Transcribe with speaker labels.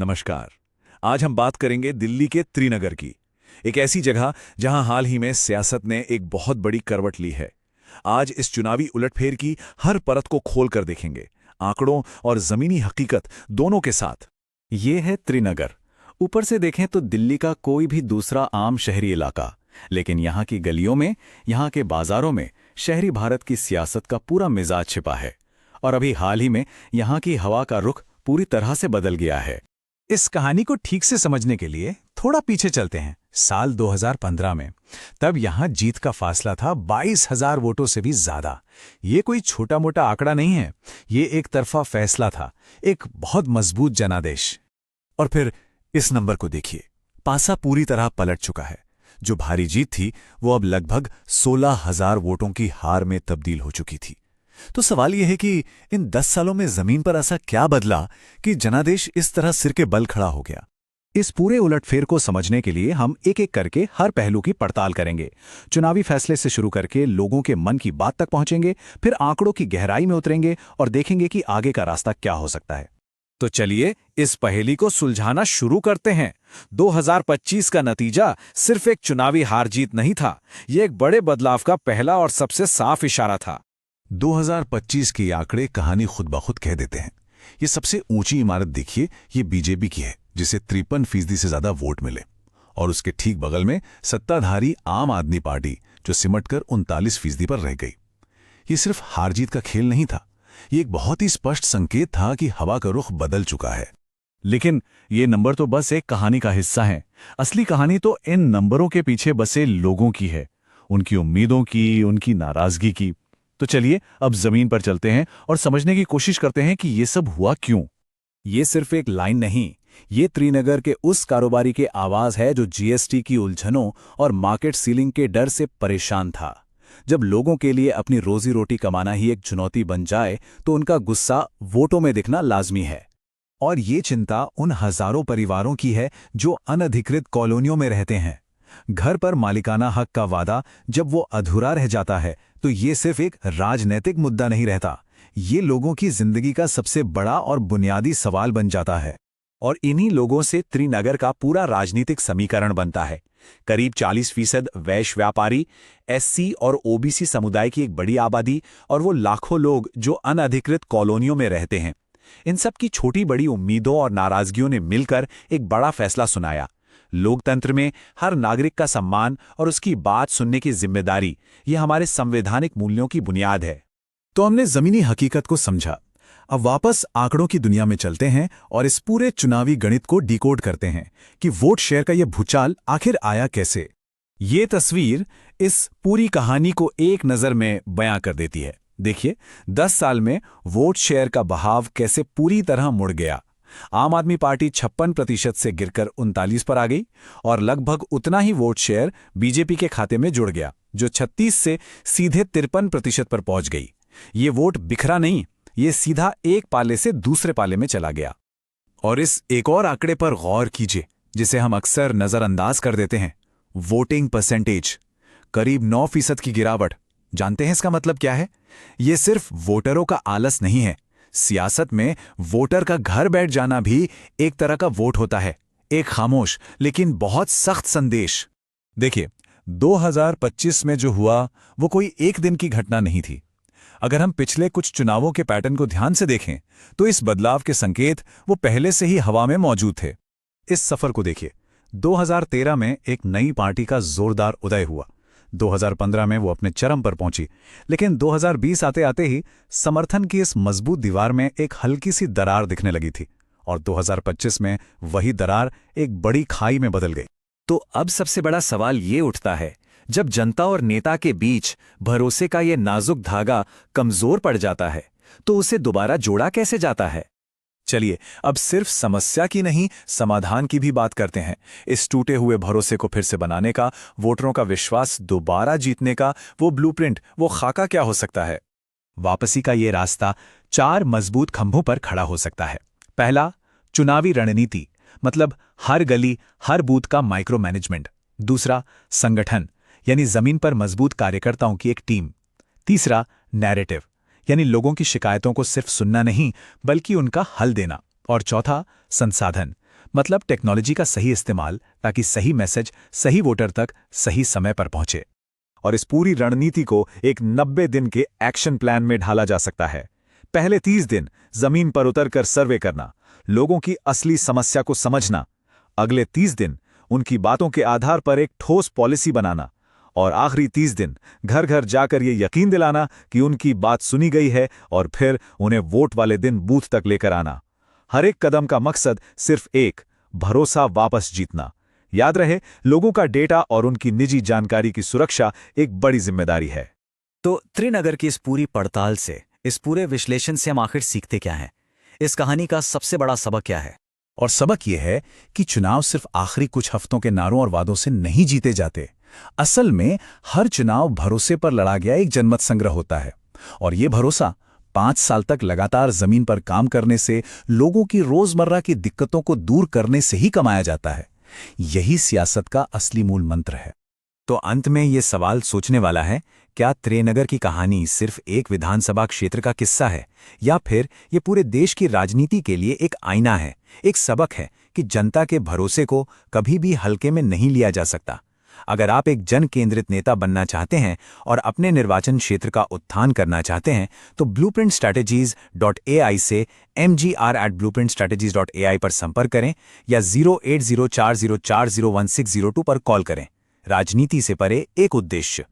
Speaker 1: नमस्कार। आज हम बात करेंगे दिल्ली के त्रिनगर की, एक ऐसी जगह जहां हाल ही में सियासत ने एक बहुत बड़ी करवट ली है। आज इस चुनावी उलटफेर की हर परत को खोल कर देखेंगे, आंकड़ों और जमीनी हकीकत दोनों के साथ।
Speaker 2: ये है त्रिनगर। ऊपर से देखें तो दिल्ली का कोई भी दूसरा आम शहरी इलाका, लेकिन यहाँ की गलियों में, यहाँ के बाजारों में शहरी भारत की सियासत का पूरा मिजाज छिपा है। और अभी हाल ही में यहाँ की हवा का रुख पूरी तरह से बदल गया है।
Speaker 3: इस कहानी को ठीक से समझने के लिए थोड़ा पीछे चलते हैं, साल 2015 में। तब यहां जीत का फासला था 22,000 वोटों से भी ज्यादा। ये कोई छोटा मोटा आंकड़ा नहीं है, ये एक तरफा फैसला था, एक बहुत मजबूत जनादेश।
Speaker 1: और फिर इस नंबर को देखिए, पासा पूरी तरह पलट चुका है। जो भारी जीत थी वो अब लगभग 16,000 वोटों की हार में तब्दील हो चुकी थी। तो सवाल यह है कि इन 10 सालों में जमीन पर ऐसा क्या बदला कि जनादेश इस तरह सिर के बल खड़ा हो गया।
Speaker 3: इस पूरे उलटफेर को समझने के लिए हम एक एक करके हर पहलू की पड़ताल करेंगे। चुनावी फैसले से शुरू करके लोगों के मन की बात तक पहुंचेंगे, फिर आंकड़ों की गहराई में उतरेंगे और देखेंगे कि आगे का रास्ता क्या हो सकता है।
Speaker 2: तो चलिए इस पहेली को सुलझाना शुरू करते हैं। 2025 का नतीजा सिर्फ एक चुनावी हार जीत नहीं था, ये एक बड़े बदलाव का पहला और सबसे साफ इशारा था।
Speaker 1: 2025 के आंकड़े कहानी खुद ब खुद कह देते हैं। ये सबसे ऊंची इमारत देखिए, ये बीजेपी की है, जिसे 53% से ज्यादा वोट मिले। और उसके ठीक बगल में सत्ताधारी आम आदमी पार्टी, जो सिमटकर 39% पर रह गई। ये सिर्फ हार जीत का खेल नहीं था, ये एक बहुत ही स्पष्ट संकेत था कि हवा का रुख बदल चुका है।
Speaker 2: लेकिन ये नंबर तो बस एक कहानी का हिस्सा है। असली कहानी तो इन नंबरों के पीछे बसे लोगों की है, उनकी उम्मीदों की, उनकी नाराजगी की। तो चलिए अब जमीन पर चलते हैं और समझने की कोशिश करते हैं कि ये सब हुआ क्यों।
Speaker 3: ये सिर्फ एक लाइन नहीं, ये त्रिनगर के उस कारोबारी के आवाज है जो जीएसटी की उलझनों और मार्केट सीलिंग के डर से परेशान था। जब लोगों के लिए अपनी रोजी रोटी कमाना ही एक चुनौती बन जाए तो उनका गुस्सा वोटों में दिखना लाजमी है। और ये चिंता उन हजारों परिवारों की है जो अनधिकृत कॉलोनियों में रहते हैं। घर पर मालिकाना हक का वादा जब वो अधूरा रह जाता है तो ये सिर्फ एक राजनैतिक मुद्दा नहीं रहता, ये लोगों की जिंदगी का सबसे बड़ा और बुनियादी सवाल बन जाता है। और इन्हीं लोगों से त्रिनगर का पूरा राजनीतिक समीकरण बनता है। करीब 40% वैश्य व्यापारी, एससी और ओबीसी समुदाय की एक बड़ी आबादी, और वो लाखों लोग जो अनधिकृत कॉलोनियों में रहते हैं। इन सब की छोटी बड़ी उम्मीदों और नाराजगियों ने मिलकर एक बड़ा फैसला सुनाया। लोकतंत्र में हर नागरिक का सम्मान और उसकी बात सुनने की जिम्मेदारी, ये हमारे संवैधानिक मूल्यों की बुनियाद है। तो हमने जमीनी हकीकत को समझा, अब वापस आंकड़ों की दुनिया में चलते हैं और इस पूरे चुनावी गणित को डिकोड करते हैं कि वोट शेयर का यह भूचाल आखिर आया कैसे। ये तस्वीर इस पूरी कहानी को एक नज़र में बयां कर देती है। देखिए, 10 साल में वोट शेयर का बहाव कैसे पूरी तरह मुड़ गया। आम आदमी पार्टी 56% से गिरकर 39 पर आ गई और लगभग उतना ही वोट शेयर बीजेपी के खाते में जुड़ गया, जो 36 से सीधे 53% पर पहुंच गई। ये वोट बिखरा नहीं, ये सीधा एक पाले से दूसरे पाले में चला गया। और इस एक और आंकड़े पर गौर कीजिए, जिसे हम अक्सर नजरअंदाज कर देते हैं, वोटिंग परसेंटेज। करीब 9% की गिरावट। जानते हैं इसका मतलब क्या है? ये सिर्फ वोटरों का आलस नहीं है। सियासत में वोटर का घर बैठ जाना भी एक तरह का वोट होता है, एक खामोश लेकिन बहुत सख्त संदेश। देखिए, 2025 में जो हुआ वो कोई एक दिन की घटना नहीं थी। अगर हम पिछले कुछ चुनावों के पैटर्न को ध्यान से देखें तो इस बदलाव के संकेत वो पहले से ही हवा में मौजूद थे। इस सफर को देखिए, 2013 में एक नई पार्टी का जोरदार उदय हुआ। 2015 में वो अपने चरम पर पहुंची, लेकिन 2020 आते आते ही समर्थन की इस मजबूत दीवार में एक हल्की सी दरार दिखने लगी थी, और 2025 में वही दरार एक बड़ी खाई में बदल गई।
Speaker 2: तो अब सबसे बड़ा सवाल ये उठता है, जब जनता और नेता के बीच भरोसे का ये नाजुक धागा कमजोर पड़ जाता है तो उसे दोबारा जोड़ा कैसे जाता है?
Speaker 3: चलिए अब सिर्फ समस्या की नहीं, समाधान की भी बात करते हैं। इस टूटे हुए भरोसे को फिर से बनाने का, वोटरों का विश्वास दोबारा जीतने का वो ब्लूप्रिंट, वो खाका क्या हो सकता है? वापसी का ये रास्ता 4 मजबूत खंभों पर खड़ा हो सकता है। पहला, चुनावी रणनीति, मतलब हर गली हर बूथ का माइक्रो मैनेजमेंट। दूसरा, संगठन, यानी जमीन पर मजबूत कार्यकर्ताओं की एक टीम। तीसरा, नैरेटिव, यानी लोगों की शिकायतों को सिर्फ सुनना नहीं बल्कि उनका हल देना। और चौथा, संसाधन, मतलब टेक्नोलॉजी का सही इस्तेमाल ताकि सही मैसेज सही वोटर तक सही समय पर पहुंचे।
Speaker 2: और इस पूरी रणनीति को एक 90 दिन के एक्शन प्लान में ढाला जा सकता है। पहले 30 दिन जमीन पर उतरकर सर्वे करना, लोगों की असली समस्या को समझना, अगले 30 दिन उनकी बातों के आधार पर एक ठोस पॉलिसी बनाना, और आखिरी 30 दिन घर घर जाकर ये यकीन दिलाना कि उनकी बात सुनी गई है, और फिर उन्हें वोट वाले दिन बूथ तक लेकर आना। हर एक कदम का मकसद सिर्फ एक, भरोसा वापस जीतना। याद रहे, लोगों का डेटा और उनकी निजी जानकारी की सुरक्षा एक बड़ी जिम्मेदारी है।
Speaker 4: तो त्रिनगर की इस पूरी पड़ताल से, इस पूरे विश्लेषण से हम आखिर सीखते क्या हैं? इस कहानी का सबसे बड़ा सबक क्या है?
Speaker 3: और सबक यह है कि चुनाव सिर्फ आखिरी कुछ हफ्तों के नारों और वादों से नहीं जीते जाते। असल में हर चुनाव भरोसे पर लड़ा गया एक जनमत संग्रह होता है, और ये भरोसा 5 साल तक लगातार जमीन पर काम करने से, लोगों की रोजमर्रा की दिक्कतों को दूर करने से ही कमाया जाता है। यही सियासत का असली मूल मंत्र है।
Speaker 4: तो अंत में ये सवाल सोचने वाला है, क्या त्रिनगर की कहानी सिर्फ एक विधानसभा क्षेत्र का किस्सा है, या फिर ये पूरे देश की राजनीति के लिए एक आईना है, एक सबक है कि जनता के भरोसे को कभी भी हल्के में नहीं लिया जा सकता। अगर आप एक जन केंद्रित नेता बनना चाहते हैं और अपने निर्वाचन क्षेत्र का उत्थान करना चाहते हैं, तो blueprintstrategies.ai से mgr@blueprintstrategies.ai पर संपर्क करें या 08040401602 पर कॉल करें। राजनीति से परे एक उद्देश्य।